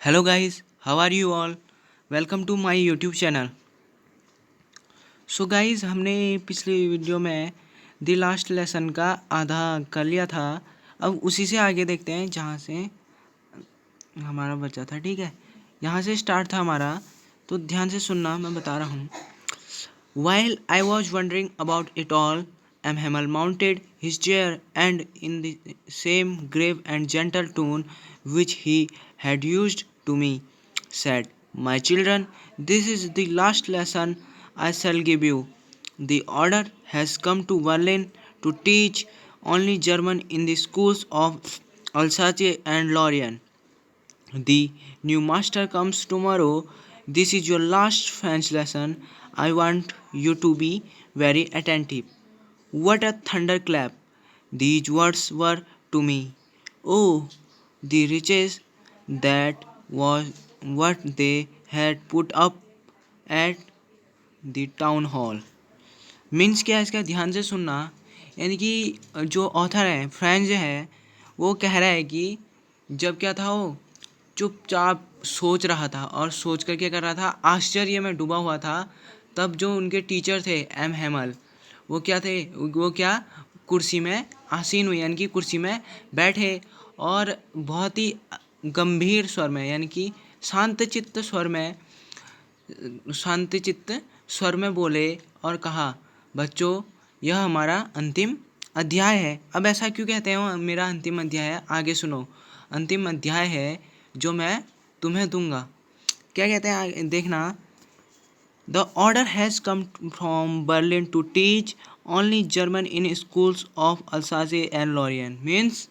Hello guys, how are you all? Welcome to my YouTube channel. So guys, हमने पिछली video में the last lesson का आधा कर लिया था। अब उसी से आगे देखते हैं जहाँ से हमारा बचा था। ठीक है, यहाँ से स्टार्ट था हमारा, तो ध्यान से सुनना, मैं बता रहा हूँ। While I was wondering about it all, Amhamel mounted his chair and in the same grave and gentle tone which he had used to me, said, "My children, this is the last lesson I shall give you. The order has come to Berlin to teach only German in the schools of Alsace and Lorraine. The new master comes tomorrow. This is your last French lesson. I want you to be very attentive." What a thunderclap these words were to me! Oh, the riches! That was what they had put up at the town hall. Means क्या है इसका, ध्यान से सुनना। यानी कि जो author है, फ्रेंच है, वो कह रहा है कि जब क्या था, वो चुपचाप सोच रहा था और सोच कर क्या कर रहा था, आश्चर्य में डूबा हुआ था। तब जो उनके टीचर थे एम हेमल, वो क्या थे, वो क्या कुर्सी में आसीन हुए, यानी कि कुर्सी में बैठे और बहुत ही गंभीर स्वर में, यानी कि शांतचित्त स्वर में शांतिचित्त स्वर में बोले और कहा, बच्चों, यह हमारा अंतिम अध्याय है। अब ऐसा क्यों कहते हैं मेरा अंतिम अध्याय है? आगे सुनो, अंतिम अध्याय है जो मैं तुम्हें दूंगा। क्या कहते हैं देखना। The order has come from Berlin to teach only German in schools of Alsace and Lorraine. Means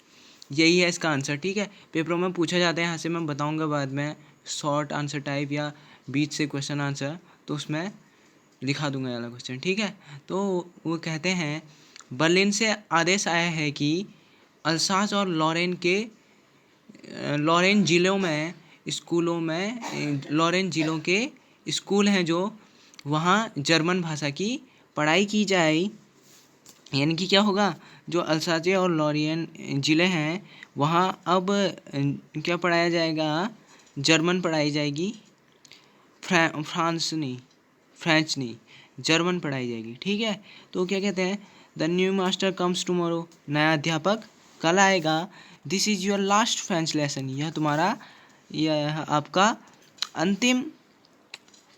यही है इसका आंसर। ठीक है, पेपरों में पूछा जाता है, यहाँ से मैं बताऊंगा बाद में, शॉर्ट आंसर टाइप या बीच से क्वेश्चन आंसर, तो उसमें लिखा दूंगा ये वाला क्वेश्चन। ठीक है, तो वो कहते हैं बर्लिन से आदेश आया है कि अल्सास और लॉरेन ज़िलों में स्कूलों में लॉरेन ज़िलों के स्कूल हैं जो वहाँ जर्मन भाषा की पढ़ाई की जाए। यानी कि क्या होगा, जो अल्साचे और लॉरियन ज़िले हैं वहाँ अब क्या पढ़ाया जाएगा, जर्मन पढ़ाई जाएगी। फ्रेंच नहीं, जर्मन पढ़ाई जाएगी। ठीक है, तो क्या कहते हैं, the new master comes tomorrow, नया अध्यापक कल आएगा। This is your last French lesson, यह आपका अंतिम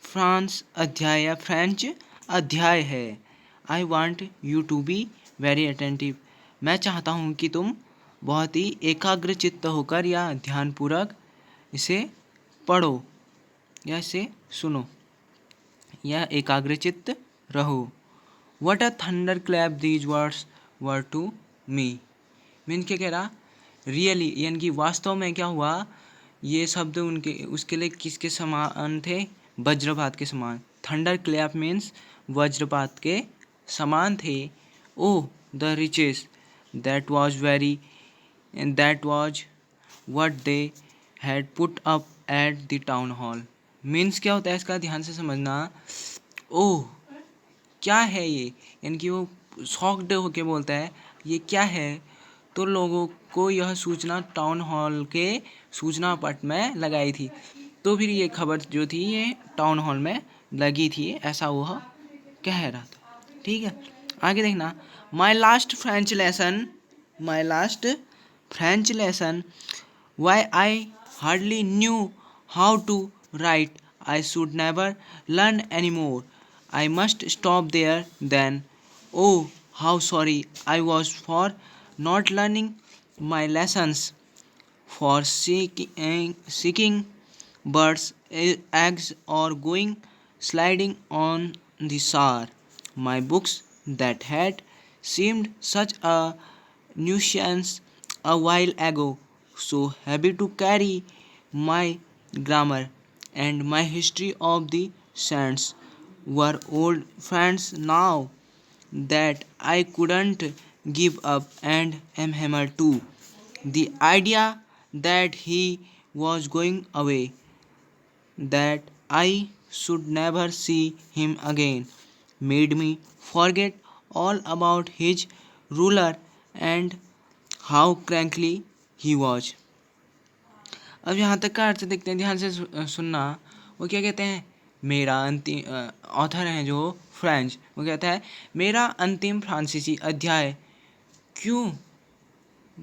फ्रेंच अध्याय है। I want you to be very attentive, मैं चाहता हूँ कि तुम बहुत ही एकाग्रचित्त होकर या ध्यानपूर्वक इसे पढ़ो या इसे सुनो या एकाग्रचित्त रहो। What a thunder clap these words were to me. Mean क्या कह रहा, रियली, यानी कि वास्तव में क्या हुआ, ये शब्द उनके उसके लिए किसके समान थे, वज्रपात के समान। थंडर क्लैप मीन्स वज्रपात के समान थे। Oh the riches, that was very that was what they had put up at the town hall. Means क्या होता है इसका, ध्यान से समझना। ओह, क्या है ये, यानी कि वो शॉक्ड होके बोलता है ये क्या है। तो लोगों को यह सूचना टाउन हॉल के सूचना पट में लगाई थी। तो फिर ये खबर जो थी ये टाउन हॉल में लगी थी, ऐसा वह कह रहा था। ठीक है, आगे देखना। My last French lesson why I hardly knew how to write, I should never learn anymore. I must stop there then. Oh, how sorry I was for not learning my lessons, for seeking birds' eggs or going sliding on the shore. My books that had seemed such a nuisance a while ago, so heavy to carry, my grammar and my history of the saints were old friends now that I couldn't give up, and am hammered too. The idea that he was going away, that I should never see him again, made me forget all about his ruler and how cranky he was. अब यहाँ तक का अर्थ देखते हैं, ध्यान से सुनना। वो क्या कहते हैं, मेरा अंतिम ऑथर हैं जो फ्रेंच, वो कहता है मेरा अंतिम फ्रांसीसी अध्याय। क्यों,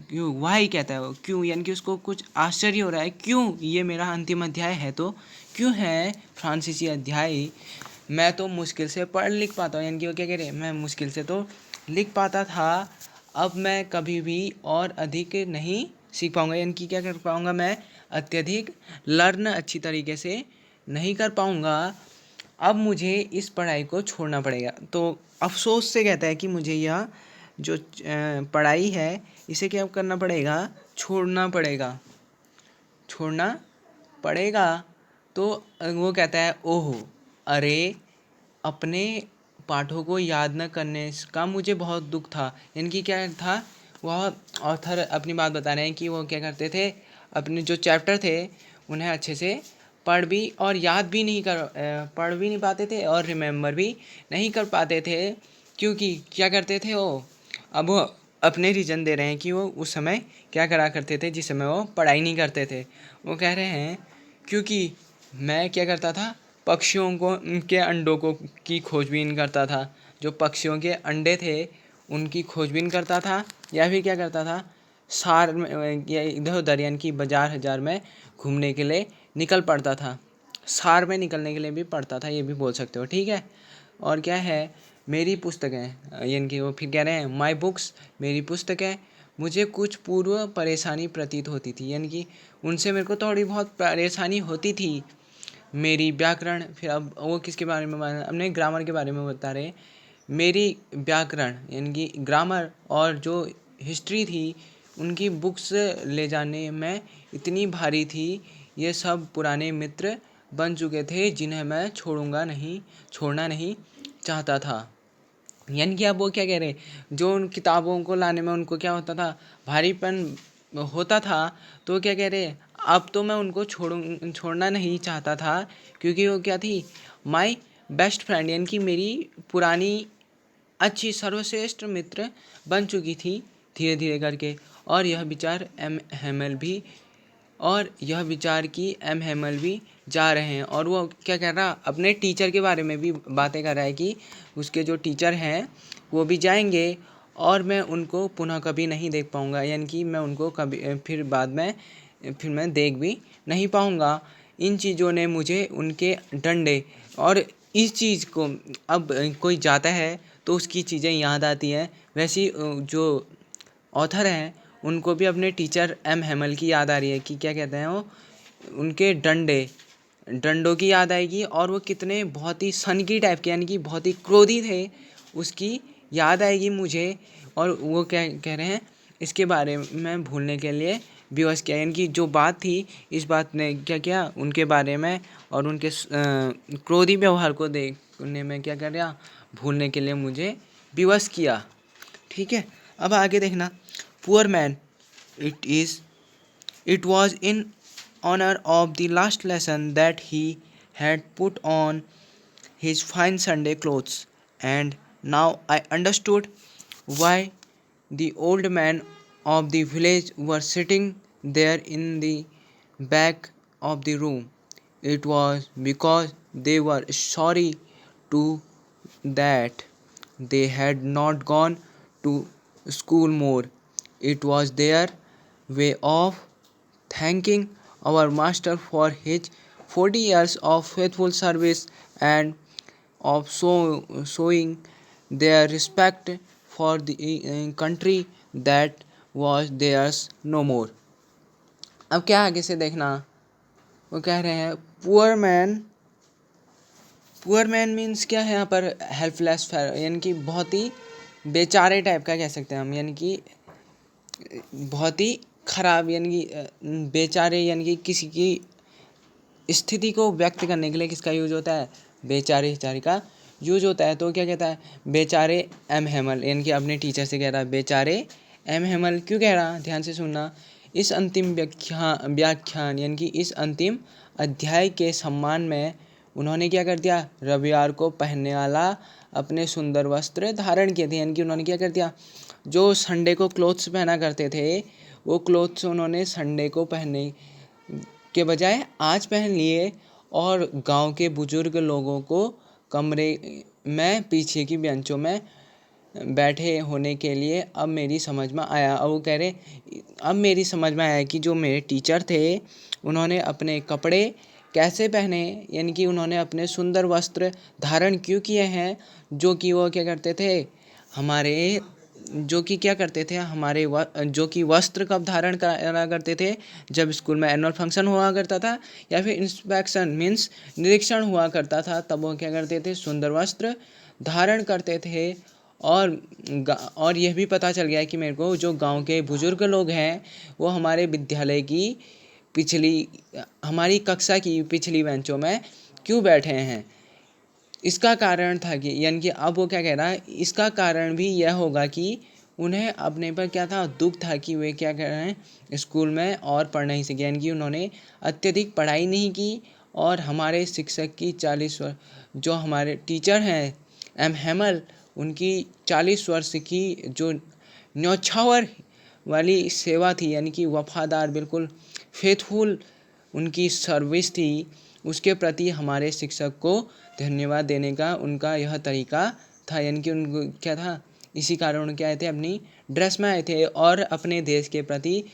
क्यों, वाही कहता है वो, क्यों, यानी कि उसको कुछ आश्चर्य हो रहा है, क्यों ये मेरा अंतिम अध्याय है, तो क्यों है फ्रांसीसी अध्याय, मैं तो मुश्किल से पढ़ लिख पाता हूँ, यानी कि वो क्या कह रहे हैं, मैं मुश्किल से तो लिख पाता था, अब मैं कभी भी और अधिक नहीं सीख पाऊँगा, यानी कि क्या कर पाऊँगा, मैं अत्यधिक लर्न अच्छी तरीके से नहीं कर पाऊँगा, अब मुझे इस पढ़ाई को छोड़ना पड़ेगा। तो अफसोस से कहता है कि मुझे यह जो पढ़ाई है इसे क्या करना पड़ेगा, छोड़ना पड़ेगा, छोड़ना पड़ेगा। तो वो कहता है ओहो, अरे अपने पाठों को याद न करने का मुझे बहुत दुख था, यानी कि क्या था, वह ऑथर अपनी बात बता रहे हैं कि वो क्या करते थे, अपने जो चैप्टर थे उन्हें अच्छे से पढ़ भी और याद भी नहीं पढ़ भी नहीं पाते थे और रिमेम्बर भी नहीं कर पाते थे, क्योंकि क्या करते थे वो, अब वो अपने रीज़न दे रहे हैं कि वो उस समय क्या करा करते थे जिस समय वो पढ़ाई नहीं करते थे। वो कह रहे हैं क्योंकि मैं क्या करता था, पक्षियों को उनके अंडों को की खोजबीन करता था, जो पक्षियों के अंडे थे उनकी खोजबीन करता था, या फिर क्या करता था, सार में या इधर उधर यानी कि बाज़ार हजार में घूमने के लिए निकल पड़ता था, सार में निकलने के लिए भी पढ़ता था, ये भी बोल सकते हो, ठीक है। और क्या है, मेरी पुस्तकें, यानी कि वो फिर कह रहे हैं माई बुक्स, मेरी पुस्तकें, मुझे कुछ पूर्व परेशानी प्रतीत होती थी, यानी कि उनसे मेरे को थोड़ी बहुत परेशानी होती थी, मेरी व्याकरण, फिर अब वो किसके बारे में अपने ग्रामर के बारे में बता रहे, मेरी व्याकरण यानी कि ग्रामर और जो हिस्ट्री थी उनकी बुक्स ले जाने में इतनी भारी थी, ये सब पुराने मित्र बन चुके थे जिन्हें मैं छोड़ना नहीं चाहता था। यानी कि अब वो क्या कह रहे, जो उन किताबों को लाने में उनको क्या होता था, भारीपन होता था, तो क्या कह रहे, अब तो मैं उनको छोड़ना नहीं चाहता था, क्योंकि वो क्या थी, माई बेस्ट फ्रेंड, यानी कि मेरी पुरानी अच्छी सर्वश्रेष्ठ मित्र बन चुकी थी धीरे धीरे करके। और यह विचार एम हेमल भी जा रहे हैं, और वो क्या कह रहा, अपने टीचर के बारे में भी बातें कर रहा है कि उसके जो टीचर हैं वो भी जाएंगे और मैं उनको पुनः कभी नहीं देख पाऊँगा, यानी कि मैं उनको कभी फिर बाद में फिर मैं देख भी नहीं पाऊँगा। इन चीज़ों ने मुझे उनके डंडे और इस चीज़ को, अब कोई जाता है तो उसकी चीज़ें याद आती हैं, वैसी जो ऑथर हैं उनको भी अपने टीचर एम हेमल की याद आ रही है कि क्या कहते हैं वो, उनके डंडों की याद आएगी, और वो कितने बहुत ही सनकी टाइप के यानी कि बहुत ही क्रोधी थे उसकी याद आएगी मुझे। और वो क्या कह रहे हैं, इसके बारे में भूलने के लिए विवश किया, यानी कि जो बात थी इस बात ने क्या किया उनके बारे में और उनके क्रोधी व्यवहार को देखने में क्या कर रहा, भूलने के लिए मुझे विवश किया, ठीक है। अब आगे देखना, poor man, it was in honor of the last lesson that he had put on his fine Sunday clothes, and now I understood why the old men of the village were sitting there in the back of the room. It was because they were sorry to that they had not gone to school more. It was their way of thanking our master for his 40 years of faithful service and of showing their respect for the country that was theirs no more. अब क्या आगे से देखना, वो कह रहे हैं poor man means क्या है यहाँ पर, हेल्पलेस, यानी कि बहुत ही बेचारे टाइप का कह सकते हैं हम, यानी कि बहुत ही खराब, यानी कि बेचारे, यानी कि किसी की स्थिति को व्यक्त करने के लिए किसका यूज होता है, बेचारे हिचारे का यूज होता है। तो क्या कहता है, बेचारे एम हेमल, यानी कि अपने टीचर से कह रहा है बेचारे एम हेमल, क्यों कह रहा, ध्यान से सुनना, इस अंतिम व्याख्यान यानी कि इस अंतिम अध्याय के सम्मान में उन्होंने क्या कर दिया, रविवार को पहनने वाला अपने सुंदर वस्त्र धारण किए थे, यानी कि उन्होंने क्या कर दिया, जो संडे को क्लोथ्स पहना करते थे वो क्लोथ्स उन्होंने संडे को पहने के बजाय आज पहन लिए और गांव के बुजुर्ग लोगों को कमरे में पीछे की बेंचों में बैठे होने के लिए अब मेरी समझ में आया। और वो कह रहे अब मेरी समझ में आया कि जो मेरे टीचर थे उन्होंने अपने कपड़े कैसे पहने, यानी कि उन्होंने अपने सुंदर वस्त्र धारण क्यों किए हैं, जो कि वो क्या करते थे हमारे जो कि वस्त्र कब धारण करा करते थे, जब स्कूल में एनुअल फंक्शन हुआ करता था या फिर इंस्पेक्शन मीन्स निरीक्षण हुआ करता था, तब वो क्या करते थे सुंदर वस्त्र धारण करते थे। और यह भी पता चल गया कि मेरे को जो गांव के बुजुर्ग लोग हैं वो हमारी कक्षा की पिछली बेंचों में क्यों बैठे हैं। इसका कारण था कि यानी कि अब वो क्या कह रहा है, इसका कारण भी यह होगा कि उन्हें अपने पर क्या था दुख था कि वे क्या कर रहे हैं स्कूल में और पढ़ नहीं सके, यानी कि उन्होंने अत्यधिक पढ़ाई नहीं की। और हमारे शिक्षक की 40 वर्ष जो हमारे टीचर हैं एम हेमल, उनकी 40 वर्ष की जो न्यौछावर वाली सेवा थी, यानी कि वफादार बिल्कुल फेथफुल उनकी सर्विस थी, उसके प्रति हमारे शिक्षक को धन्यवाद देने का उनका यह तरीका था। यानी कि उनको क्या था, इसी कारण उनके आए थे अपनी ड्रेस में आए थे और अपने देश के प्रति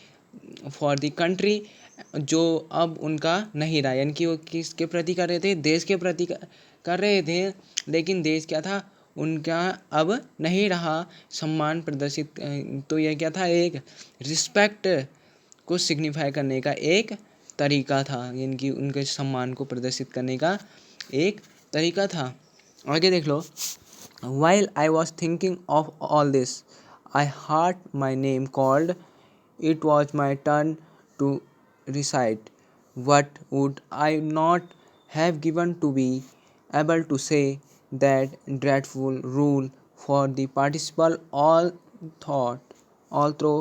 फॉर द कंट्री जो अब उनका नहीं रहा, यानी कि वो किसके प्रति कर रहे थे, देश के प्रति कर रहे थे, लेकिन देश क्या था उनका अब नहीं रहा सम्मान प्रदर्शित। तो यह क्या था, एक रिस्पेक्ट को सिग्निफाई करने का एक तरीका था, यानी कि उनके सम्मान को प्रदर्शित करने का एक तरीका था। आगे देख लो। While I was thinking of all this, I heard my name called. It was my turn to recite. What would I not have given to be able to say that dreadful rule for the participle all through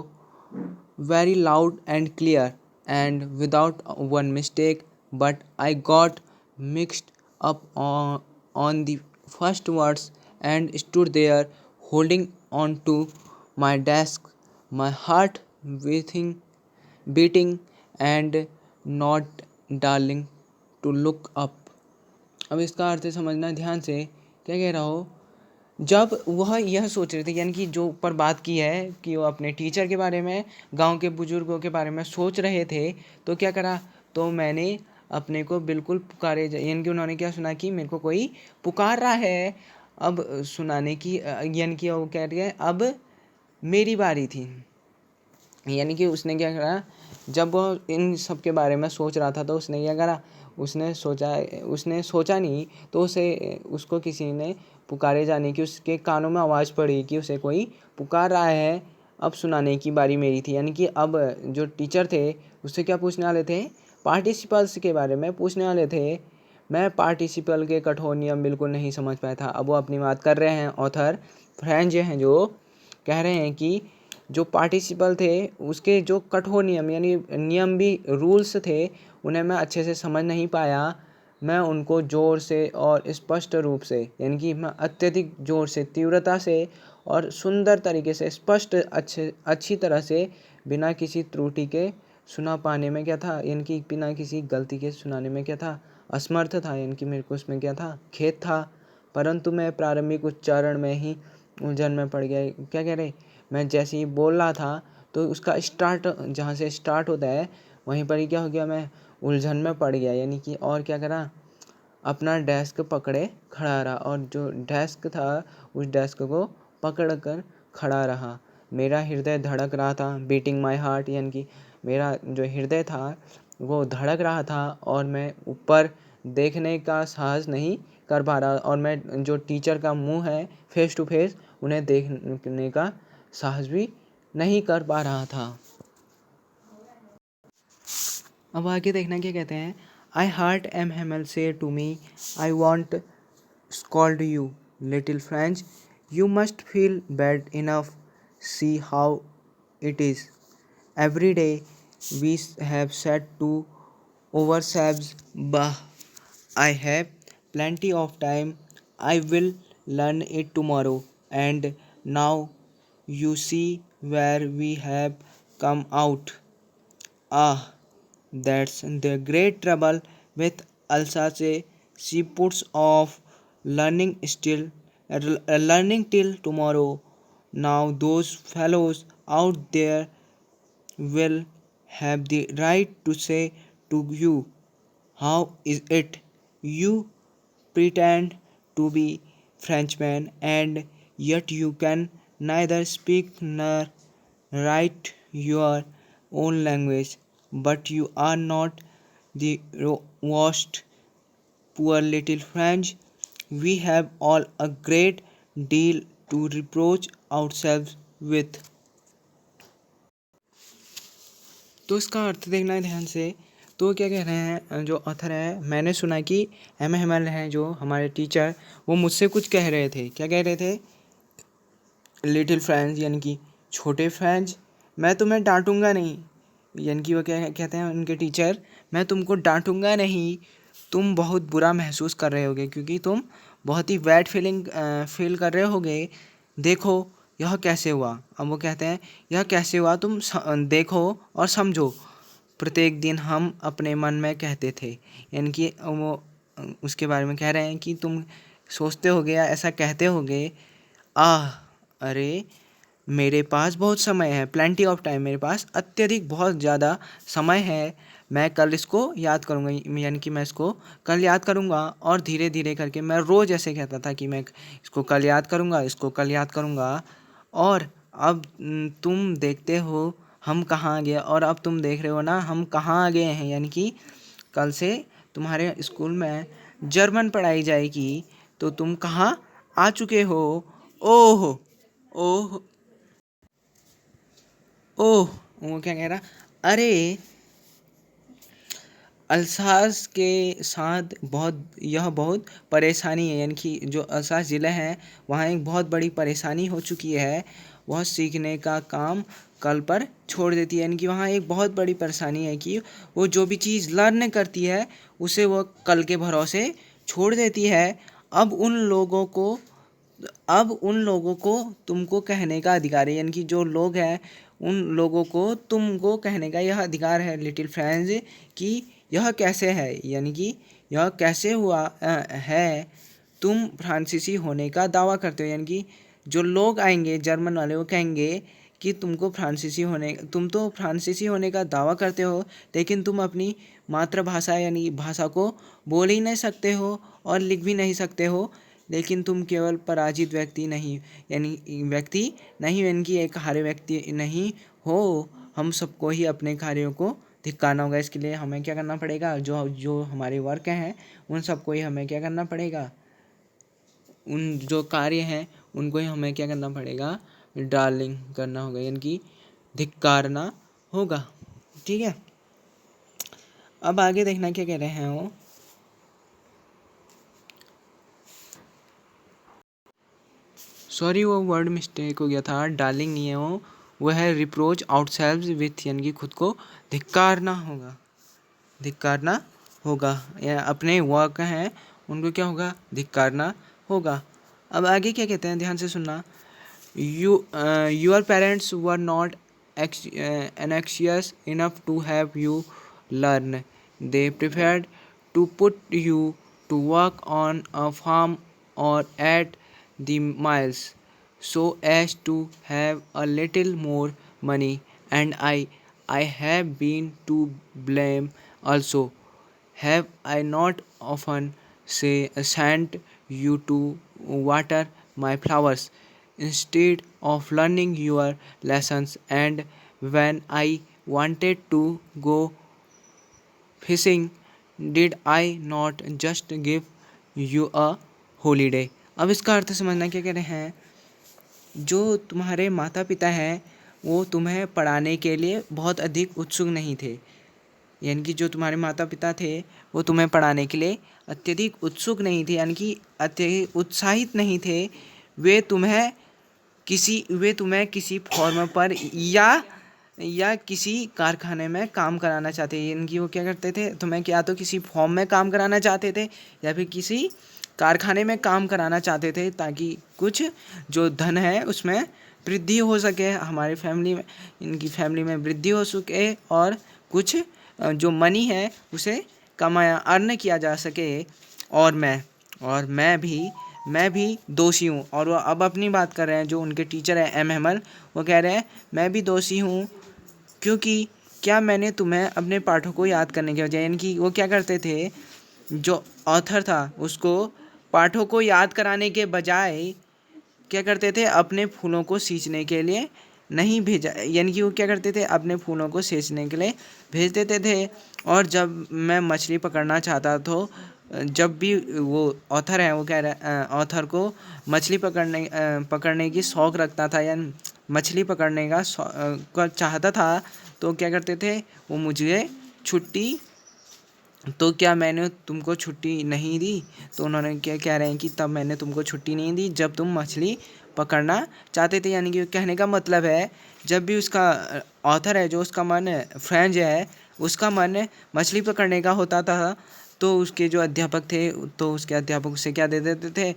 very loud and clear and without one mistake, but I got mixed up on the first words and stood there holding on to my desk, my heart beating and not daring to look up. अब इसका अर्थ समझना ध्यान से, क्या कह रहा हो, जब वह यह सोच रहे थे, यानी कि जो ऊपर बात की है कि वो अपने टीचर के बारे में गांव के बुजुर्गों के बारे में सोच रहे थे, तो क्या करा, तो मैंने अपने को बिल्कुल पुकारे, यानी कि उन्होंने क्या सुना कि मेरे को कोई पुकार रहा है अब सुनाने की, यानी कि वो कह रही है अब मेरी बारी थी। यानी कि उसने क्या करा, जब वो इन सब के बारे में सोच रहा था तो उसने क्या करा, उसने सोचा नहीं, तो उसको किसी ने पुकारे जाने की उसके कानों में आवाज़ पड़ी कि उसे कोई पुकार रहा है, अब सुनाने की बारी मेरी थी। यानी कि अब जो टीचर थे उससे क्या पूछने वाले थे, पार्टिसिपल्स के बारे में पूछने वाले थे। मैं पार्टिसिपल के कठोर नियम बिल्कुल नहीं समझ पाया था। अब वो अपनी बात कर रहे हैं, ऑथर फ्रेंच हैं जो कह रहे हैं कि जो पार्टिसिपल थे उसके जो कठोर नियम यानी नियम भी रूल्स थे उन्हें मैं अच्छे से समझ नहीं पाया। मैं उनको ज़ोर से और स्पष्ट रूप से, यानी कि मैं अत्यधिक ज़ोर से, तीव्रता से और सुंदर तरीके से, स्पष्ट अच्छी तरह से, बिना किसी त्रुटि के सुना पाने में क्या था, यानी कि बिना किसी गलती के सुनाने में क्या था, असमर्थ था। यानी कि मेरे को उसमें क्या था, खेद था। परंतु मैं प्रारंभिक उच्चारण में ही उलझन में पड़ गया। क्या कह रहे, मैं जैसे ही बोल रहा था तो उसका स्टार्ट जहाँ से स्टार्ट होता है वहीं पर ही क्या हो गया, मैं उलझन में पड़ गया। यानी कि और क्या करा, अपना डेस्क पकड़े खड़ा रहा और जो डेस्क था उस डेस्क को पकड़ कर खड़ा रहा। मेरा हृदय धड़क रहा था, बीटिंग माई हार्ट, यानी कि मेरा जो हृदय था वो धड़क रहा था और मैं ऊपर देखने का साहस नहीं कर पा रहा, और मैं जो टीचर का मुंह है फेस टू फेस उन्हें देखने का साहस भी नहीं कर पा रहा था। अब आगे देखना क्या कहते हैं। आई heart M Hamel say to me, I won't scold you little French, you must feel bad enough, see how it is. Every day we have said to ourselves, bah, I have plenty of time, I will learn it tomorrow. And now you see where we have come out. Ah, That's the great trouble with Alsace. She puts off learning till tomorrow. Now those fellows out there will have the right to say to you, how is it you pretend to be Frenchman and yet you can neither speak nor write your own language, but you are not the worst, poor little French. We have all a great deal to reproach ourselves with. तो इसका अर्थ देखना है ध्यान से। तो क्या कह रहे हैं जो ऑथर है, मैंने सुना कि एम हैं जो हमारे टीचर, वो मुझसे कुछ कह रहे थे। क्या कह रहे थे? लिटिल फ्रेंड्स यानी कि छोटे फ्रेंड्स, मैं तुम्हें डांटूंगा नहीं। यानी कि वो क्या कहते हैं उनके टीचर, मैं तुमको डांटूंगा नहीं, तुम बहुत बुरा महसूस कर रहे होगे क्योंकि तुम बहुत ही बैड फील कर रहे होगे। देखो यह कैसे हुआ। अब वो कहते हैं यह कैसे हुआ तुम देखो और समझो। प्रत्येक दिन हम अपने मन में कहते थे, यानी कि वो उसके बारे में कह रहे हैं कि तुम सोचते होगे या ऐसा कहते होगे, अरे मेरे पास बहुत समय है, प्लेंटी ऑफ टाइम, मेरे पास अत्यधिक बहुत ज़्यादा समय है, मैं कल इसको याद करूँगा, यानी कि मैं इसको कल याद करूँगा। और धीरे धीरे करके मैं रोज़ ऐसे कहता था कि मैं इसको कल याद करूँगा, इसको कल याद करूँगा। और अब तुम देखते हो हम कहाँ गए, और अब तुम देख रहे हो ना हम कहाँ आ गए हैं। यानी कि कल से तुम्हारे स्कूल में जर्मन पढ़ाई जाएगी, तो तुम कहाँ आ चुके हो। ओह ओह ओह, वो क्या कह रहा, अरे अल्सास के साथ बहुत परेशानी है। यानी कि जो अल्सास ज़िला है वहाँ एक बहुत बड़ी परेशानी हो चुकी है, वह सीखने का काम कल पर छोड़ देती है। यानी कि वहाँ एक बहुत बड़ी परेशानी है कि वो जो भी चीज़ लर्न करती है उसे वो कल के भरोसे छोड़ देती है। अब उन लोगों को तुमको कहने का अधिकार है, यानी कि जो लोग हैं उन लोगों को तुमको कहने का यह अधिकार है लिटिल फ्रेंड्स, कि यह कैसे है, यानी कि यह कैसे हुआ है तुम फ्रांसीसी होने का दावा करते हो। यानी कि जो लोग आएंगे जर्मन वाले, वो कहेंगे कि तुम तो फ्रांसीसी होने का दावा करते हो, लेकिन तुम अपनी मातृभाषा यानी भाषा को बोल ही नहीं सकते हो और लिख भी नहीं सकते हो। लेकिन तुम केवल पराजित व्यक्ति नहीं, यानी कि एक हारे व्यक्ति नहीं हो। हम सबको ही अपने कार्यों को धिक्कारना होगा। इसके लिए हमें क्या करना पड़ेगा, जो जो हमारे वर्क हैं उन सबको ही हमें क्या करना पड़ेगा, उन जो कार्य हैं उनको ही हमें क्या करना पड़ेगा, डार्लिंग करना होगा, यानी कि धिक्कारना होगा। ठीक है, अब आगे देखना क्या कह रहे हैं वो। सॉरी, वो वर्ड मिस्टेक हो गया था, डार्लिंग नहीं है वो है रिप्रोच आउटसेल्व्स विथ, यानी कि खुद को धिक्कारना होगा या अपने वर्क हैं उनको क्या होगा, धिक्कारना होगा। अब आगे क्या कहते हैं, ध्यान से सुनना। Your parents were not anxious enough to have you learn. They preferred to put you to work on a farm or at the mines so as to have a little more money, and I have been to blame also. Have I not often sent you to water my flowers instead of learning your lessons? And when I wanted to go fishing, did I not just give you a holiday? अब इसका अर्थ समझना क्या कह रहे हैं। जो तुम्हारे माता पिता हैं वो तुम्हें पढ़ाने के लिए बहुत अधिक उत्सुक नहीं थे, यानी कि जो तुम्हारे माता पिता थे वो तुम्हें पढ़ाने के लिए अत्यधिक उत्सुक नहीं थे, यानी कि अत्यधिक उत्साहित नहीं थे। वे तुम्हें किसी फॉर्म पर या किसी कारखाने में काम कराना चाहते हैं। यानी कि वो क्या करते थे, तुम्हें क्या तो किसी फॉर्म में काम कराना चाहते थे या फिर किसी कारखाने में काम कराना चाहते थे, ताकि कुछ जो धन है उसमें वृद्धि हो सके, हमारी फैमिली में, इनकी फैमिली में वृद्धि हो सके और कुछ जो मनी है उसे कमाया, अर्न किया जा सके। और मैं भी दोषी हूँ। और वो अब अपनी बात कर रहे हैं, जो उनके टीचर हैं एम हेमल, वो कह रहे हैं मैं भी दोषी हूँ, क्योंकि क्या मैंने तुम्हें अपने पाठों को याद करने के बजाय, यानी कि वो क्या करते थे, जो ऑथर था उसको पाठों को याद कराने के बजाय क्या करते थे, अपने फूलों को सींचने के लिए नहीं भेजा, यानी कि वो क्या करते थे, अपने फूलों को सींचने के लिए भेज देते थे। और जब मैं मछली पकड़ना चाहता तो जब भी वो ऑथर है, वो कह रहा ऑथर को मछली पकड़ने की शौक़ रखता था, या मछली पकड़ने का चाहता था, तो क्या करते थे, वो मुझे छुट्टी, तो क्या मैंने तुमको छुट्टी नहीं दी। तो उन्होंने क्या कह रहे हैं कि तब मैंने तुमको छुट्टी नहीं दी जब तुम मछली पकड़ना चाहते थे। यानी कि कहने का मतलब है, जब भी उसका ऑथर है, जो उसका मन फ्रेंच है, उसका मन मछली पकड़ने का होता था, तो उसके जो अध्यापक थे, तो उसके अध्यापक उसे क्या दे देते थे,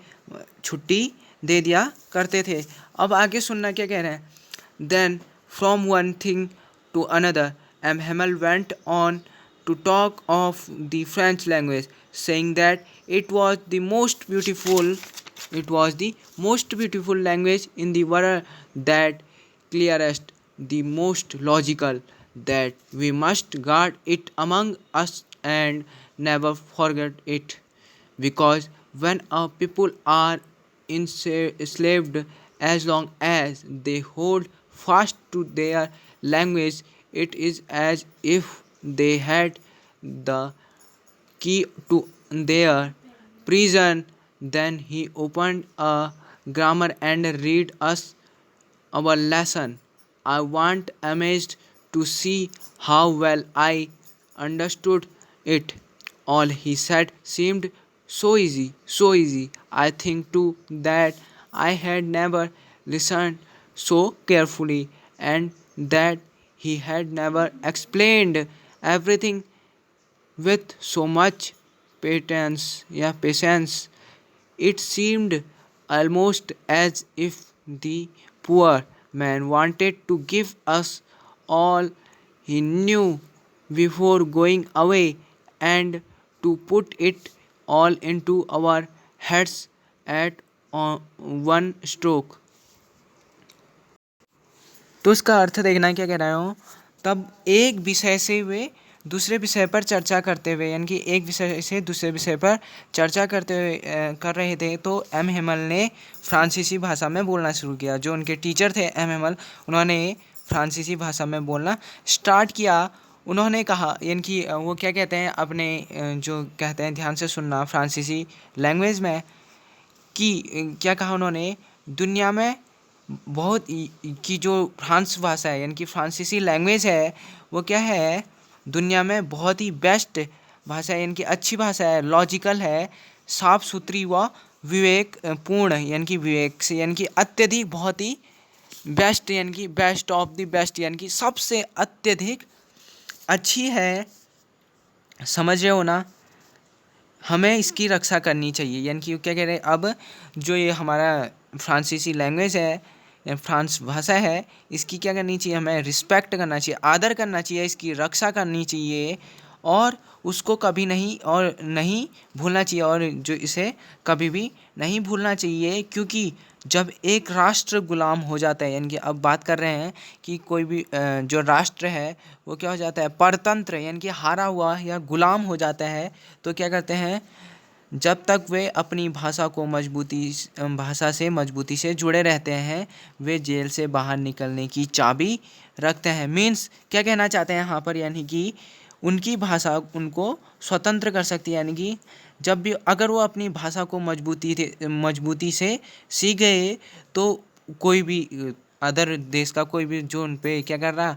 छुट्टी दे दिया करते थे। अब आगे सुनना क्या कह रहे हैं। Then from one thing to another M Hamel went on to talk of the French language, saying that it was the most beautiful language in the world, that clearest, the most logical, that we must guard it among us and never forget it, because when our people are enslaved, as long as they hold fast to their language, it is as if they had the key to their prison. Then he opened a grammar and read us our lesson. I want amazed to see how well I understood it. All he said seemed so easy, so easy. I think too that I had never listened so carefully, and that he had never explained everything with so much patience. It seemed almost as if the poor man wanted to give us all he knew before going away, and to put it all into our heads at one stroke. तो इसका अर्थ देखना क्या कह रहा हूँ। तब एक विषय से वे दूसरे विषय पर चर्चा करते हुए, यानी कि एक विषय से दूसरे विषय पर चर्चा करते हुए कर रहे थे, तो एम हेमल ने फ्रांसीसी भाषा में बोलना शुरू किया। जो उनके टीचर थे एम हेमल, उन्होंने फ्रांसीसी भाषा में बोलना स्टार्ट किया। उन्होंने कहा, यानी कि वो क्या कहते हैं, अपने जो कहते हैं, ध्यान से सुनना, फ्रांसीसी लैंग्वेज में कि क्या कहा उन्होंने, दुनिया में बहुत की जो फ्रांस भाषा है, यानी कि फ्रांसीसी लैंग्वेज है, वो क्या है, दुनिया में बहुत ही बेस्ट भाषा है, यानी कि अच्छी भाषा है, लॉजिकल है, साफ सुथरी व विवेकपूर्ण, यानी कि विवेक से, यानी कि अत्यधिक, बहुत ही बेस्ट, यानी कि बेस्ट ऑफ द बेस्ट, यानी कि सबसे अत्यधिक अच्छी है। समझ रहे हो ना, हमें इसकी रक्षा करनी चाहिए। यानी कि क्या कह रहे हैं, अब जो ये हमारा फ्रांसीसी लैंग्वेज है या फ्रांस भाषा है, इसकी क्या करनी चाहिए, हमें रिस्पेक्ट करना चाहिए, आदर करना चाहिए, इसकी रक्षा करनी चाहिए, और उसको कभी नहीं भूलना चाहिए, और जो इसे कभी भी नहीं भूलना चाहिए। क्योंकि जब एक राष्ट्र गुलाम हो जाता है, यानी कि अब बात कर रहे हैं कि कोई भी जो राष्ट्र है वो क्या हो जाता है, परतंत्र, यानी कि हारा हुआ या गुलाम हो जाता है, तो क्या करते हैं, जब तक वे अपनी भाषा से मजबूती से जुड़े रहते हैं, वे जेल से बाहर निकलने की चाबी रखते हैं। मीन्स क्या कहना चाहते हैं यहाँ पर, यानी कि उनकी भाषा उनको स्वतंत्र कर सकती है। यानी कि जब भी अगर वो अपनी भाषा को मजबूती से सीख गए, तो कोई भी अदर देश का कोई भी जो उन पे क्या कर रहा,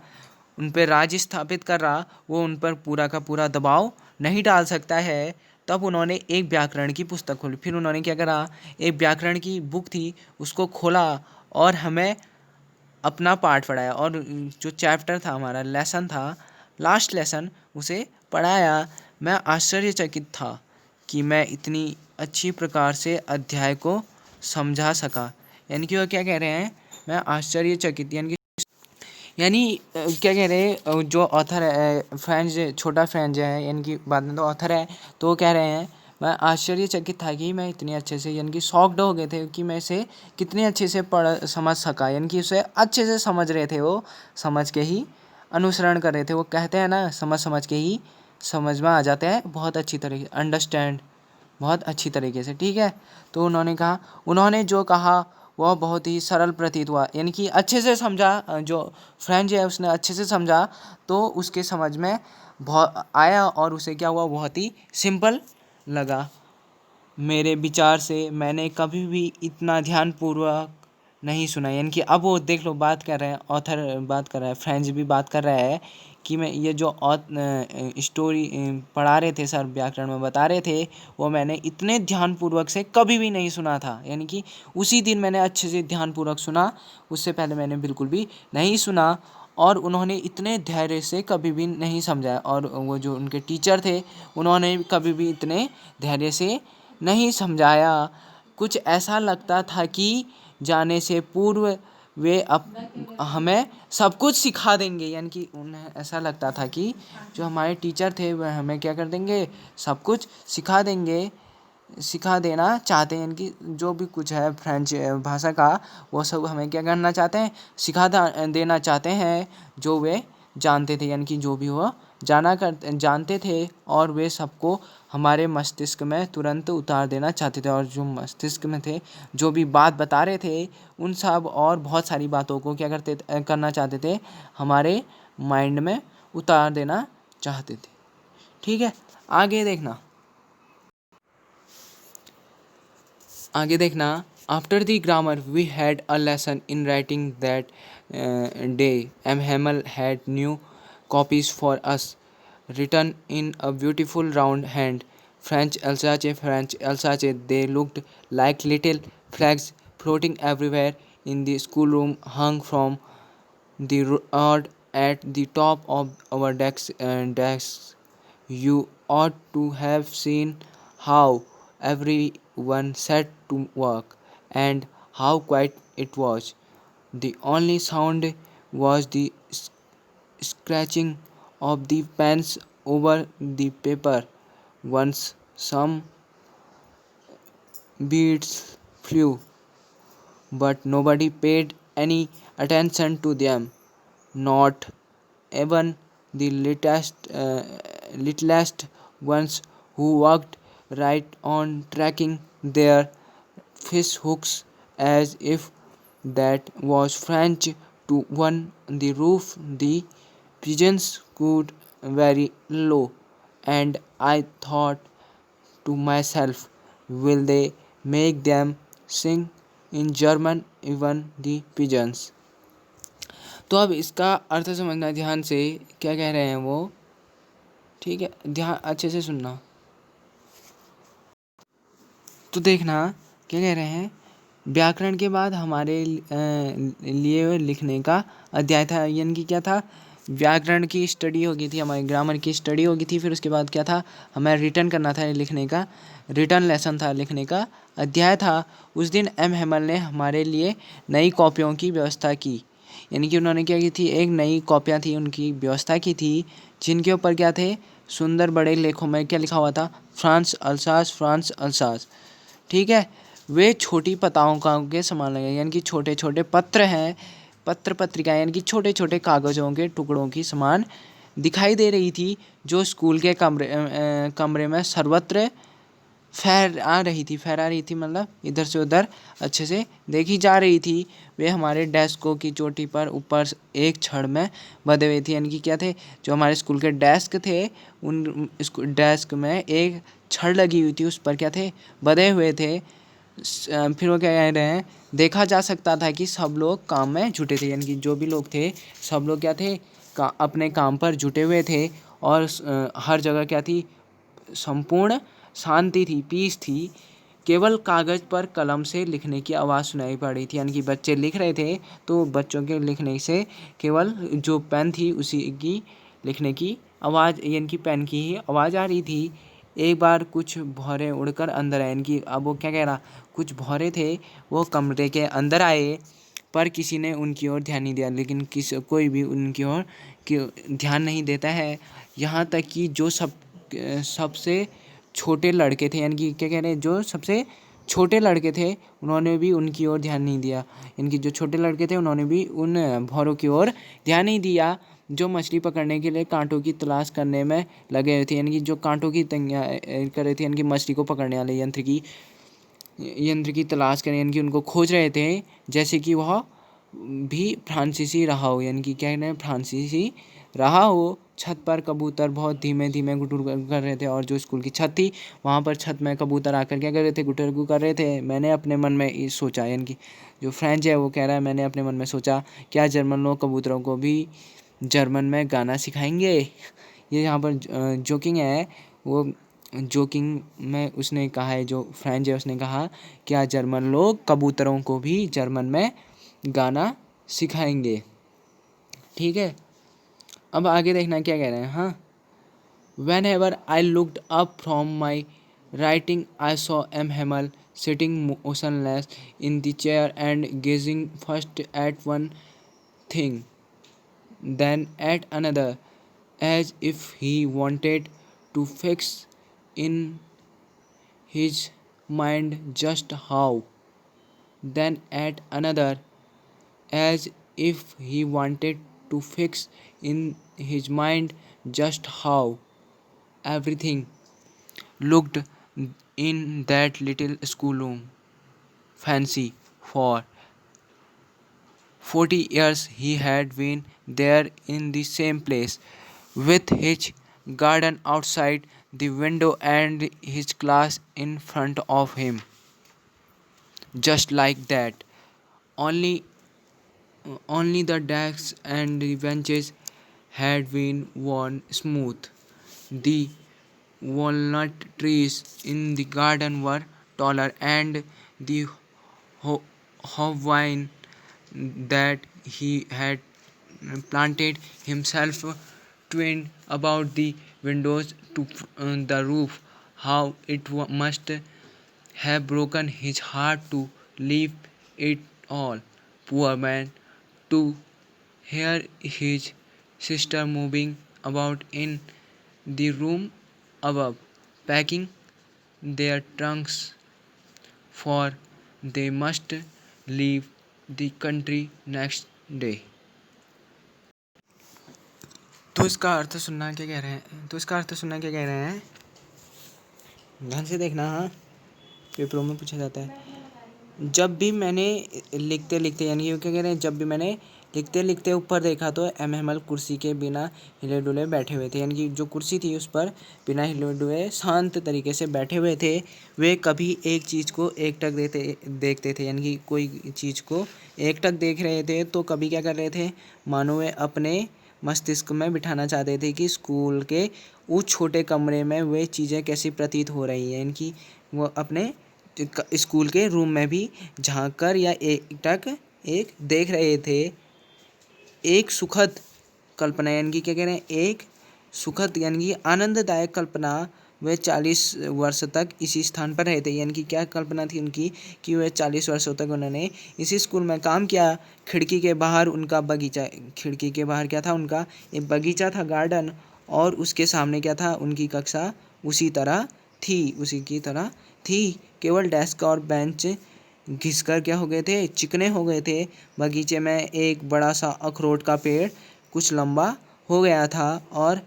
उन पे राज स्थापित कर रहा, वो उन पर पूरा का पूरा दबाव नहीं डाल सकता है। तब उन्होंने एक व्याकरण की पुस्तक खोली। फिर उन्होंने क्या करा, एक व्याकरण की बुक थी उसको खोला और हमें अपना पाठ पढ़ाया, और जो चैप्टर था, हमारा लेसन था, लास्ट लेसन, उसे पढ़ाया। मैं आश्चर्यचकित था कि मैं इतनी अच्छी प्रकार से अध्याय को समझा सका। यानी कि वो क्या कह रहे हैं, मैं आश्चर्यचकित, यानी क्या कह रहे हैं, जो ऑथर है फ्रेंच, छोटा फ्रेंच है, यानी कि बाद में तो ऑथर है, तो वो कह रहे हैं मैं आश्चर्यचकित था कि मैं इतनी अच्छे से, यानी कि शॉक्ड हो गए थे कि मैं इसे कितने अच्छे से पढ़ समझ सका, यानी कि उसे अच्छे से समझ रहे थे, वो समझ के ही अनुसरण कर रहे थे। वो कहते हैं ना, समझ समझ के ही समझ में आ जाते हैं, बहुत अच्छी तरीके अंडरस्टैंड, बहुत अच्छी तरीके से, ठीक है। तो उन्होंने कहा, उन्होंने जो कहा वह बहुत ही सरल प्रतीत हुआ, यानी कि अच्छे से समझा, जो फ्रेंच है उसने अच्छे से समझा, तो उसके समझ में बहुत आया और उसे क्या हुआ, बहुत ही सिंपल लगा। मेरे विचार से मैंने कभी भी इतना ध्यानपूर्वक नहीं सुना, यानी कि अब वो देख लो, बात कर रहे हैं, ऑथर बात कर रहा है, फ्रेंच भी बात कर रहा है कि मैं ये जो स्टोरी पढ़ा रहे थे सर, व्याकरण में बता रहे थे, वो मैंने इतने ध्यानपूर्वक से कभी भी नहीं सुना था, यानी कि उसी दिन मैंने अच्छे से ध्यानपूर्वक सुना, उससे पहले मैंने बिल्कुल भी नहीं सुना। और उन्होंने इतने धैर्य से कभी भी नहीं समझा, और वो जो उनके टीचर थे, उन्होंने कभी भी इतने धैर्य से नहीं समझाया। कुछ ऐसा लगता था कि जाने से पूर्व वे हमें सब कुछ सिखा देंगे, यानी कि उन्हें ऐसा लगता था कि जो हमारे टीचर थे वह हमें क्या कर देंगे, सब कुछ सिखा देंगे, सिखा देना चाहते हैं, यानी कि जो भी कुछ है फ्रेंच भाषा का, वो सब हमें क्या करना चाहते हैं, देना चाहते हैं, जो वे जानते थे, यानी कि जो भी वो जानते थे, और वे सबको हमारे मस्तिष्क में तुरंत उतार देना चाहते थे, और जो मस्तिष्क में थे, जो भी बात बता रहे थे, उन सब और बहुत सारी बातों को क्या करना चाहते थे, हमारे माइंड में उतार देना चाहते थे, ठीक है। आगे देखना, आगे देखना। After the grammar we had a lesson in writing that day. M Hamel had new copies for us, written in a beautiful round hand. French Alsace, they looked like little flags floating everywhere in the schoolroom, hung from the rod at the top of our desks. You ought to have seen how everyone set to work, and how quiet it was. The only sound was the scratching of the pens over the paper. Once some beads flew, but nobody paid any attention to them, not even the littlest ones who worked right on tracking their fish hooks as if that was French to one the roof. The pigeons could very low, and I thought to myself, will they make them sing in German, even the pigeons? तो अब इसका अर्थ समझना ध्यान से, क्या कह रहे हैं वो, ठीक है, ध्यान अच्छे से सुनना। तो देखना क्या कह रहे हैं, व्याकरण के बाद हमारे लिए लिखने का अध्याय था, यानी कि क्या था, व्याकरण की स्टडी हो गई थी, हमारी ग्रामर की स्टडी हो गई थी, फिर उसके बाद क्या था, हमें रिटर्न करना था, लिखने का रिटर्न लेसन था, लिखने का अध्याय था। उस दिन एम हेमल ने हमारे लिए नई कॉपियों की व्यवस्था की, यानी कि उन्होंने क्या की थी, एक नई कॉपियाँ थी, उनकी व्यवस्था की थी, जिनके ऊपर क्या थे, सुंदर बड़े लेखों में क्या लिखा हुआ था, फ्रांस अल्सास, ठीक है। वे छोटी पताओं का के समान लगे, यानी कि छोटे छोटे पत्र हैं, पत्र पत्रिकाएं, यानी कि छोटे छोटे कागज़ों के टुकड़ों की समान दिखाई दे रही थी, जो स्कूल के कमरे में सर्वत्र फहरा रही थी, मतलब इधर से उधर अच्छे से देखी जा रही थी। वे हमारे डेस्कों की चोटी पर ऊपर एक छड़ में बंधे हुए थे, यानी कि क्या थे, जो हमारे स्कूल के डेस्क थे, उन डेस्क में एक छड़ लगी हुई थी, उस पर क्या थे, बंधे हुए थे। फिर वो क्या कह रहे हैं, देखा जा सकता था कि सब लोग काम में जुटे थे, यानी कि जो भी लोग थे, सब लोग क्या थे, अपने काम पर जुटे हुए थे, और हर जगह क्या थी, संपूर्ण शांति थी, पीस थी। केवल कागज़ पर कलम से लिखने की आवाज़ सुनाई पड़ रही थी, यानी कि बच्चे लिख रहे थे, तो बच्चों के लिखने से केवल जो पेन थी उसी की लिखने की आवाज़, यानी कि पेन की ही आवाज़ आ रही थी। एक बार कुछ भौरे उड़कर अंदर आए, यानी कि अब वो क्या कह रहा, कुछ भौरे थे, वो कमरे के अंदर आए, पर किसी ने उनकी ओर ध्यान नहीं दिया। लेकिन कोई भी उनकी ओर ध्यान नहीं देता है। यहाँ तक कि जो सबसे छोटे लड़के थे, यानी कि क्या कह रहे हैं, जो सबसे छोटे लड़के थे उन्होंने भी उनकी ओर ध्यान नहीं दिया। यानी कि जो छोटे लड़के थे उन्होंने भी उन भौरों की ओर ध्यान नहीं दिया जो मछली पकड़ने के लिए कांटों की तलाश करने में लगे हुए थे। यानी कि जो कांटों की कर रहे थे, यानी कि मछली को पकड़ने वाले यंत्र की तलाश करें, यानी कि उनको खोज रहे थे, जैसे कि वह भी फ्रांसीसी रहा हो। यानी कि क्या कहना है, फ्रांसीसी रहा हो। छत पर कबूतर बहुत धीमे धीमे गुटुर कर रहे थे, और जो स्कूल की छत थी वहाँ पर छत में कबूतर आकर क्या कर रहे थे, गुटरगू कर रहे थे। मैंने अपने मन में ये सोचा, यानी कि जो फ्रेंच है वो कह रहा है, मैंने अपने मन में सोचा क्या जर्मन लोग कबूतरों को भी जर्मन में गाना सिखाएंगे। ये यहाँ पर जोकिंग है, वो जोकिंग में उसने कहा है, जो फ्रेंच है उसने कहा क्या जर्मन लोग कबूतरों को भी जर्मन में गाना सिखाएंगे। ठीक है, अब आगे देखना क्या कह रहे हैं। हाँ, Whenever I looked up from my writing, I saw M. Hamel sitting motionless in the chair and gazing first at one thing, then at another, as if he wanted to fix in his mind just how, then at another, as if he wanted to fix in his mind just how everything looked in that little schoolroom. Fancy for 40 years he had been there in the same place, with his garden outside the window and his class in front of him. Just like that. Only only the desks and the benches had been worn smooth. The walnut trees in the garden were taller, and the hawthorn that he had planted himself twined about the windows to the roof. How it must have broken his heart to leave it all, poor man, to hear his sister moving about in the room above, packing their trunks, for they must leave the country next day. तो इसका अर्थ सुनना क्या कह रहे हैं, ध्यान से देखना। हाँ, पेपरों में पूछा जाता है। जब भी मैंने लिखते लिखते, यानी क्या कह रहे हैं, जब भी मैंने लिखते लिखते ऊपर देखा तो एम हेमल कुर्सी के बिना हिले डुले बैठे हुए थे। यानी कि जो कुर्सी थी उस पर बिना हिले डुले शांत तरीके से बैठे हुए थे। वे कभी एक चीज़ को एकटक देखते थे, यानी कि कोई चीज़ को एकटक देख रहे थे, तो कभी क्या कर रहे थे, मानो वे अपने मस्तिष्क में बिठाना चाहते थे कि स्कूल के उस छोटे कमरे में वे चीज़ें कैसी प्रतीत हो रही हैं। इनकी वो अपने स्कूल के रूम में भी झांक कर या एकटक एक देख रहे थे। एक सुखद कल्पना, यानी कि क्या कह रहे हैं, एक सुखद यानी कि आनंददायक कल्पना। वे 40 वर्ष तक इसी स्थान पर रहे थे। यानी कि क्या कल्पना थी उनकी कि वे 40 वर्षों तक उन्होंने इसी स्कूल में काम किया। खिड़की के बाहर उनका बगीचा, खिड़की के बाहर क्या था, उनका एक बगीचा था, गार्डन, और उसके सामने क्या था, उनकी कक्षा उसी की तरह थी। केवल डेस्क और बेंच घिसकर क्या हो गए थे, चिकने हो गए थे। बगीचे में एक बड़ा सा अखरोट का पेड़ कुछ लंबा हो गया था, और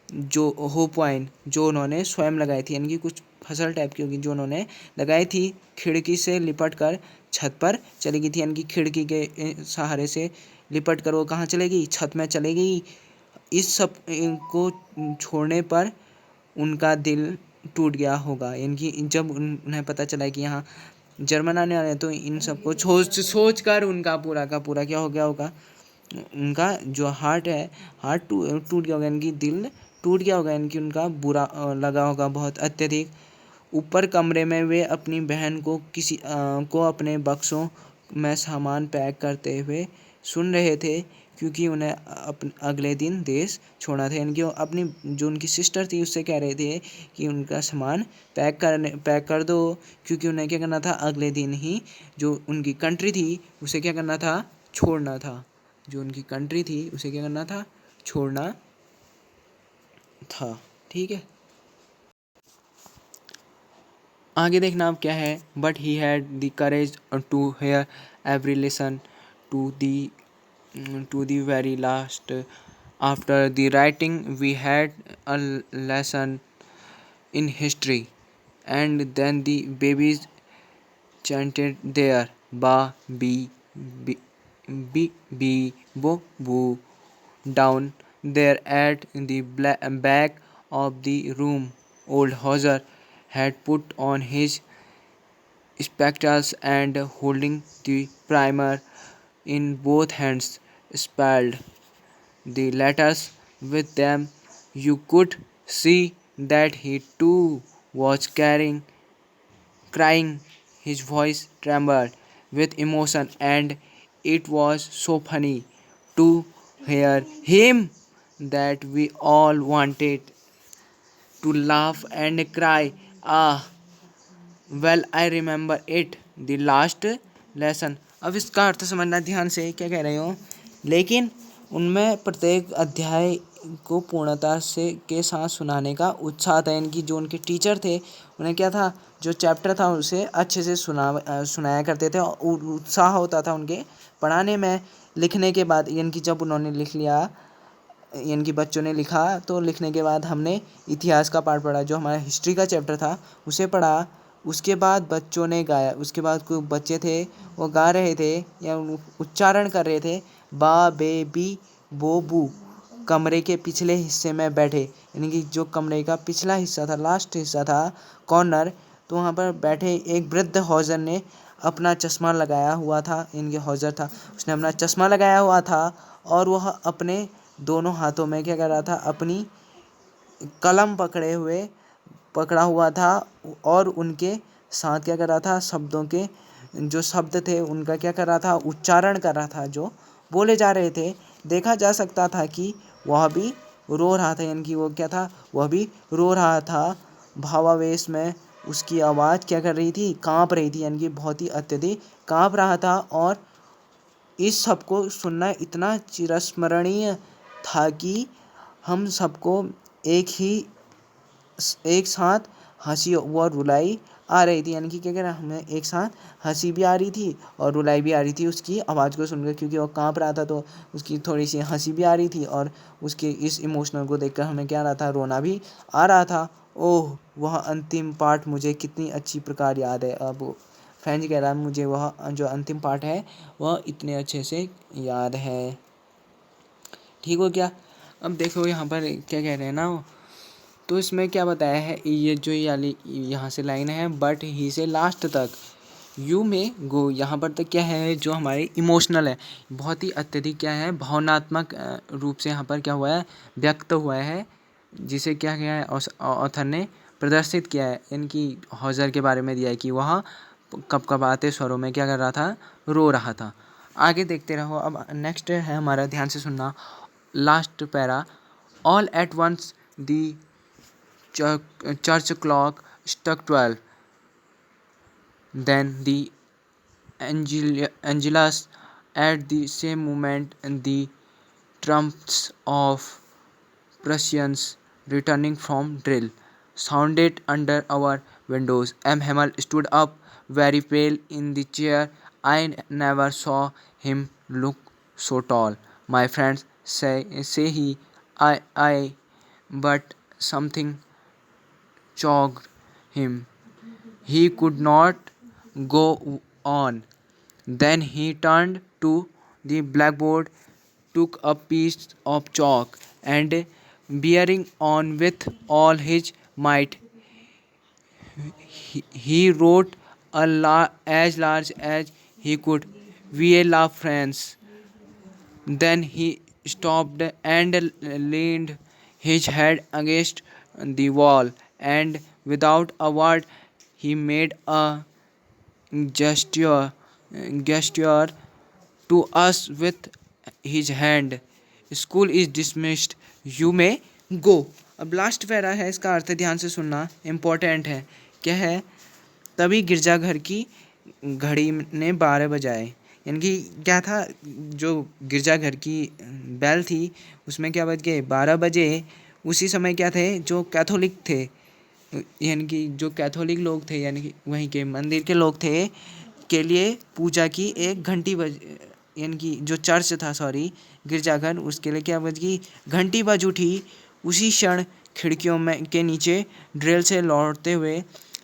जो होप वाइन जो उन्होंने स्वयं लगाई थी, यानी कि कुछ फसल टाइप की होगी जो उन्होंने लगाई थी, खिड़की से लिपट कर छत पर चली गई थी। यानी कि खिड़की के सहारे से लिपट कर वो कहाँ चलेगी, छत में चलेगी। इस सब को छोड़ने पर उनका दिल टूट गया होगा। यानी कि जब उन्हें पता चला कि यहाँ जर्मन आने वाले हैं, तो इन सबको सोच कर उनका पूरा का पूरा क्या हो गया होगा, उनका जो हार्ट टूट गया होगा, इनकी दिल टूट गया होगा, इनकी उनका बुरा लगा होगा बहुत अत्यधिक। ऊपर कमरे में वे अपनी बहन को अपने बक्सों में सामान पैक करते हुए सुन रहे थे क्योंकि उन्हें अगले दिन देश छोड़ना था। यानी कि अपनी जो उनकी सिस्टर थी उससे कह रहे थे कि उनका सामान पैक कर दो, क्योंकि उन्हें क्या करना था, अगले दिन ही जो उनकी कंट्री थी उसे क्या करना था, छोड़ना था। जो उनकी कंट्री थी उसे क्या करना था, छोड़ना था। ठीक है, आगे देखना अब क्या है। But he had the courage to hear every lesson to the very last. After the writing we had a lesson in history, and then the babies chanted there ba bi bi bi bi bo boo down there at the back of the room. Old Hauser had put on his spectacles and holding the primer in both hands spelled the letters with them. You could see that he too was crying. His voice trembled with emotion, and it was so funny to hear him that we all wanted to laugh and cry. Ah, well, I remember it. The last lesson. अब इसका अर्थ समझना ध्यान से, क्या कह रहे हो। लेकिन उनमें प्रत्येक अध्याय को पूर्णता से के साथ सुनाने का उत्साह था। इनकी जो उनके टीचर थे उन्हें क्या था, जो चैप्टर था उसे अच्छे से सुनाया करते थे और उत्साह होता था उनके पढ़ाने में। लिखने के बाद इनकी जब उन्होंने लिख लिया, इनकी बच्चों ने लिखा, तो लिखने के बाद हमने इतिहास का पाठ पढ़ा, जो हमारा हिस्ट्री का चैप्टर था उसे पढ़ा। उसके बाद बच्चों ने गाया। उसके बाद कोई बच्चे थे वो गा रहे थे या उच्चारण कर रहे थे बा बे बी बो बू, कमरे के पिछले हिस्से में बैठे। यानी कि जो कमरे का पिछला हिस्सा था, लास्ट हिस्सा था, कॉर्नर, तो वहाँ पर बैठे एक वृद्ध हौजर ने अपना चश्मा लगाया हुआ था। इनके हौजर था, उसने अपना चश्मा लगाया हुआ था और वह अपने दोनों हाथों में क्या कर रहा था, अपनी कलम पकड़ा हुआ था और उनके साथ क्या कर रहा था, शब्दों के जो शब्द थे उनका क्या कर रहा था, उच्चारण कर रहा था, जो बोले जा रहे थे। देखा जा सकता था कि वह भी रो रहा था। यानी कि वो क्या था, वह भी रो रहा था भावावेश में। उसकी आवाज़ क्या कर रही थी, काँप रही थी। यानी कि बहुत ही अत्यधिक काँप रहा था। और इस सब को सुनना इतना चिरस्मरणीय था कि हम सबको एक साथ हंसी और रुलाई आ रही थी। यानी कि क्या कह रहा, हमें एक साथ हंसी भी आ रही थी और रुलाई भी आ रही थी उसकी आवाज़ को सुनकर, क्योंकि वो काँप रहा था तो उसकी थोड़ी सी हंसी भी आ रही थी और उसके इस इमोशनल को देखकर हमें क्या आ रहा था, रोना भी आ रहा था। ओह, वह अंतिम पार्ट मुझे कितनी अच्छी प्रकार याद है। अब फ्रेंड कह रहा है मुझे वह जो अंतिम पार्ट है वह इतने अच्छे से याद है। ठीक हो क्या। अब देखो यहाँ पर क्या कह रहे हैं ना, तो इसमें क्या बताया है, ये जो यहाँ से लाइन है, बट ही से लास्ट तक यू में गो, यहाँ पर तक क्या है, जो हमारे इमोशनल है, बहुत ही अत्यधिक क्या है, भावनात्मक रूप से यहाँ पर क्या हुआ है, व्यक्त हुआ है, जिसे क्या किया है ऑथर ने प्रदर्शित किया है। इनकी हौजर के बारे में दिया है कि वह कपकपाते स्वरों में क्या कर रहा था, रो रहा था। आगे देखते रहो। अब नेक्स्ट है हमारा, ध्यान से सुनना, last para. All at once the church clock struck 12. Then the Angelus. At the same moment, the trumps of Prussians returning from drill sounded under our windows. M. Hamel stood up, very pale in the chair. I never saw him look so tall. My friends say I, but something choked him. He could not go on. Then he turned to the blackboard, took a piece of chalk, and bearing on with all his might, he wrote as large as he could, "We love France." Then he stopped and leaned his head against the wall, and without a word, he made a gesture gesture to us with his hand. School is dismissed. You may go. अब last para है, इसका अर्थ ध्यान से सुनना, important है. क्या है? तभी गिरजाघर की घड़ी ने 12 बजाए. यानी कि क्या था, जो गिरजाघर की बेल थी उसमें क्या बज गए? 12 बजे. उसी समय क्या थे, जो कैथोलिक थे, यानी कि जो कैथोलिक लोग थे, यानी कि वहीं के मंदिर के लोग थे, के लिए पूजा की एक घंटी बज, यानी कि जो चर्च था, सॉरी, गिरजाघर, उसके लिए क्या बज गई? घंटी बज उठी. उसी क्षण खिड़कियों में के नीचे ड्रिल से लौटते हुए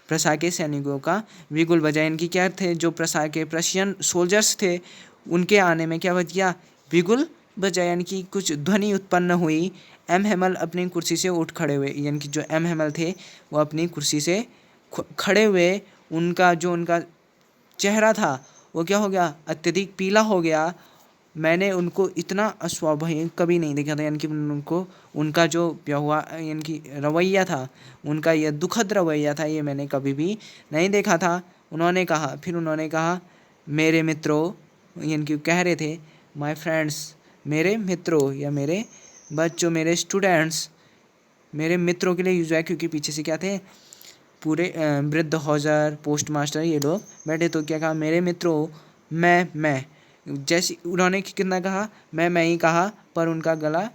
प्रसा के सैनिकों का बिगुल बजा. इनकी क्या थे, जो प्रसा के प्रशियन सोल्जर्स थे, उनके आने में क्या बज गया? बिगुल बजा. यानी कि कुछ ध्वनि उत्पन्न हुई. एम हेमल अपनी कुर्सी से उठ खड़े हुए. यानी कि जो एम हेमल थे वो अपनी कुर्सी से खड़े हुए. उनका चेहरा था वो क्या हो गया? अत्यधिक पीला हो गया. मैंने उनको इतना अस्वाभाविक कभी नहीं देखा था. यानी कि उनका जो यानी कि रवैया था, उनका यह दुखद रवैया था, ये मैंने कभी भी नहीं देखा था. उन्होंने कहा, मेरे मित्रों, यानी कि कह रहे थे माय फ्रेंड्स, मेरे मित्रों या मेरे बच्चों, मेरे स्टूडेंट्स. मेरे मित्रों के लिए यूज है क्योंकि पीछे से क्या थे? पूरे वृद्ध हौजर, पोस्ट मास्टर, ये लोग बैठे. तो क्या कहा? मेरे मित्रों, मैं. जैसे उन्होंने कितना कहा? मैं ही कहा, पर उनका गला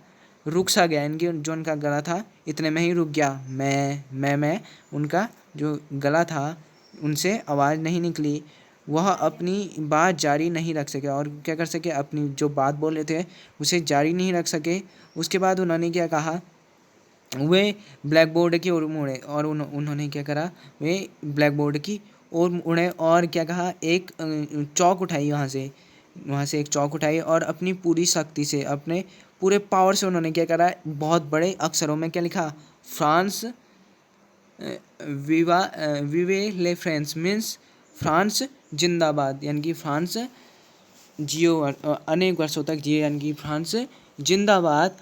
रुक सा गया. इनकी जो उनका गला था इतने में ही रुक गया. मैं उनका जो गला था उनसे आवाज़ नहीं निकली. वह अपनी बात जारी नहीं रख सके. और क्या कर सके? अपनी जो बात बोल रहे थे उसे जारी नहीं रख सके. उसके बाद उन्होंने क्या कहा? वे ब्लैक बोर्ड की ओर मुड़े और उन्होंने क्या करा? वे ब्लैक बोर्ड की ओर मुड़े और क्या कहा? एक चौक उठाई. वहाँ से एक चौक उठाई और अपनी पूरी शक्ति से, अपने पूरे पावर से उन्होंने क्या करा? बहुत बड़े अक्षरों में क्या लिखा? फ्रांस विवे ले फ्रांस, मीन्स फ्रांस जिंदाबाद. यानी कि फ्रांस जियो, अनेक वर्षों तक जिए, यानी कि फ्रांस जिंदाबाद.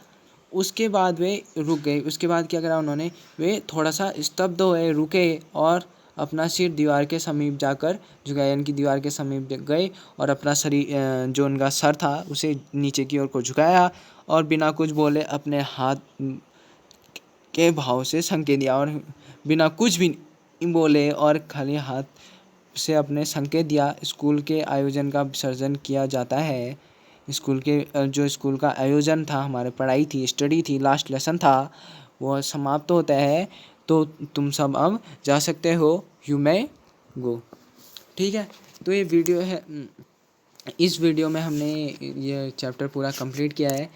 उसके बाद वे रुक गए. उसके बाद क्या करा उन्होंने? वे थोड़ा सा स्तब्ध हुए, रुके और अपना सिर दीवार के समीप जाकर झुकाया. यानी कि दीवार के समीप गए और अपना शरीर, जो उनका सर था, उसे नीचे की ओर को झुकाया और बिना कुछ बोले अपने हाथ के भाव से संकेत दिया. और बिना कुछ भी बोले और खाली हाथ से अपने संकेत दिया. स्कूल के आयोजन का विसर्जन किया जाता है. जो स्कूल का आयोजन था, हमारे पढ़ाई थी, स्टडी थी, लास्ट लेसन था, वो समाप्त होता है. तो तुम सब अब जा सकते हो. यू मे गो. ठीक है. तो ये वीडियो है. इस वीडियो में हमने ये चैप्टर पूरा कंप्लीट किया है.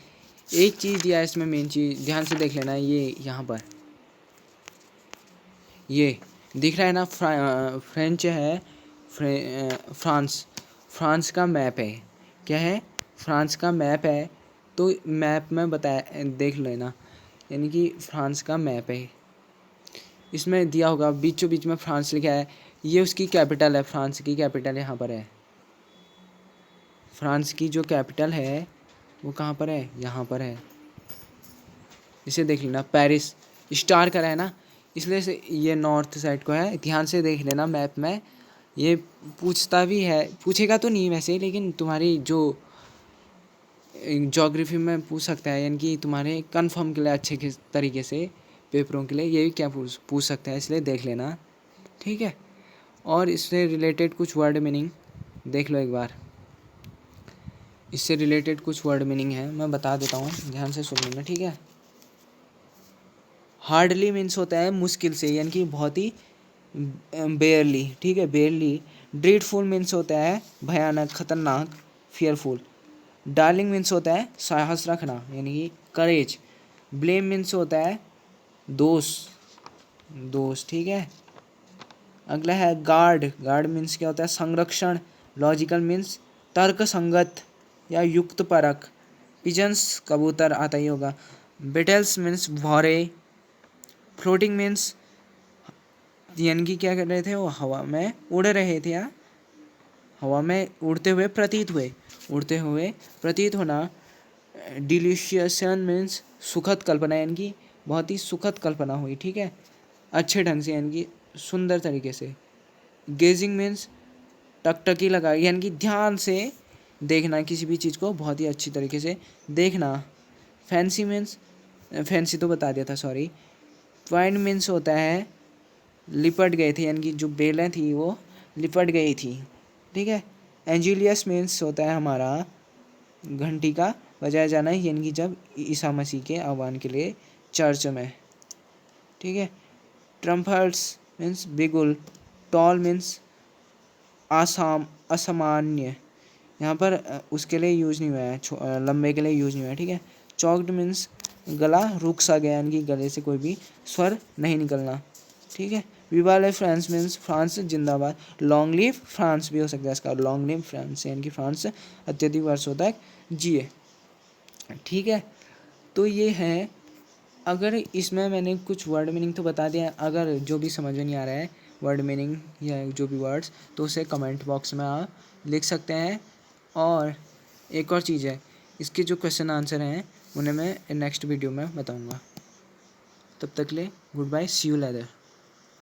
एक चीज़ दिया है इसमें, मेन चीज़ ध्यान से देख लेना. ये यहाँ पर ये दिख रहा है ना, फ्रेंच है, फ्रांस का मैप है. क्या है? फ्रांस का मैप है. तो मैप में बताया, देख लेना. यानी कि फ्रांस का मैप है, इसमें दिया होगा बीचों बीच में फ्रांस लिखा है. ये उसकी कैपिटल है. फ्रांस की कैपिटल यहाँ पर है. फ्रांस की जो कैपिटल है वो कहाँ पर है? यहाँ पर है. इसे देख लेना. पेरिस स्टार करा है ना, इसलिए से ये नॉर्थ साइड को है. ध्यान से देख लेना मैप में. ये पूछता भी है, पूछेगा तो नहीं वैसे, लेकिन तुम्हारी जो ज्योग्राफी में पूछ सकता है. यानी कि तुम्हारे कंफर्म के लिए अच्छे तरीके से पेपरों के लिए ये भी क्या पूछ सकता है, इसलिए देख लेना. ठीक है. और इससे रिलेटेड कुछ वर्ड मीनिंग देख लो एक बार. इससे रिलेटेड कुछ वर्ड मीनिंग है, मैं बता देता हूँ, ध्यान से सुन लेना. ठीक है. हार्डली मीन्स होता है मुश्किल से, यानी कि बहुत ही बेयरली. ठीक है, बेयरली. ड्रीडफुल मीन्स होता है भयानक, खतरनाक, फियरफुल. डार्लिंग मीन्स होता है साहस रखना, यानी कि करेज. ब्लेम मीन्स होता है दोष. ठीक है. अगला है गार्ड मीन्स क्या होता है? संरक्षण. लॉजिकल मीन्स तर्क संगत या युक्त परक. पिजन्स कबूतर आता ही होगा. बेटल्स मीन्स भौरे. फ्लोटिंग मीन्स, यानी कि क्या कर रहे थे? वो हवा में उड़ रहे थे, या हवा में उड़ते हुए प्रतीत होना. डिलीशियसन मीन्स सुखद कल्पना, यानी कि बहुत ही सुखद कल्पना हुई. ठीक है, अच्छे ढंग से, यानी कि सुंदर तरीके से. गेजिंग मीन्स टकटकी लगा, यानी कि ध्यान से देखना किसी भी चीज़ को बहुत ही अच्छी तरीके से देखना। फैंसी मीन्स, फैंसी तो बता दिया था, सॉरी। ट्वाइंड मीन्स होता है लिपट गए थे, यानी कि जो बेलें थी वो लिपट गई थी, ठीक है। एंजुलियस मीन्स होता है हमारा घंटी का बजाया जाना, यानी कि जब ईसा मसीह के आह्वान के लिए चर्च में, ठीक है। ट्रम्पर्ट्स मीन्स बिगुल। टॉल मीन्स असामान्य, यहाँ पर उसके लिए यूज नहीं हुआ है, लंबे के लिए यूज नहीं हुआ है, ठीक है। चॉक्ड मीन्स गला रुक सा गया, यानी कि गले से कोई भी स्वर नहीं निकलना, ठीक है। विवा ला फ्रांस मीन्स फ्रांस जिंदाबाद। लॉन्ग लिव फ्रांस भी हो सकता है इसका, लॉन्ग लिव फ्रांस, यानी कि फ्रांस अत्यधिक वर्षों तक जिए, ठीक है। तो ये है, अगर इसमें मैंने कुछ वर्ड मीनिंग तो बता दिया, अगर जो भी समझ में नहीं आ रहा है वर्ड मीनिंग या जो भी वर्ड्स, तो उसे कमेंट बॉक्स में आप लिख सकते हैं। और एक और चीज़ है, इसके जो क्वेश्चन आंसर हैं उन्हें मैं नेक्स्ट वीडियो में बताऊंगा। तब तक ले goodbye, see you leather.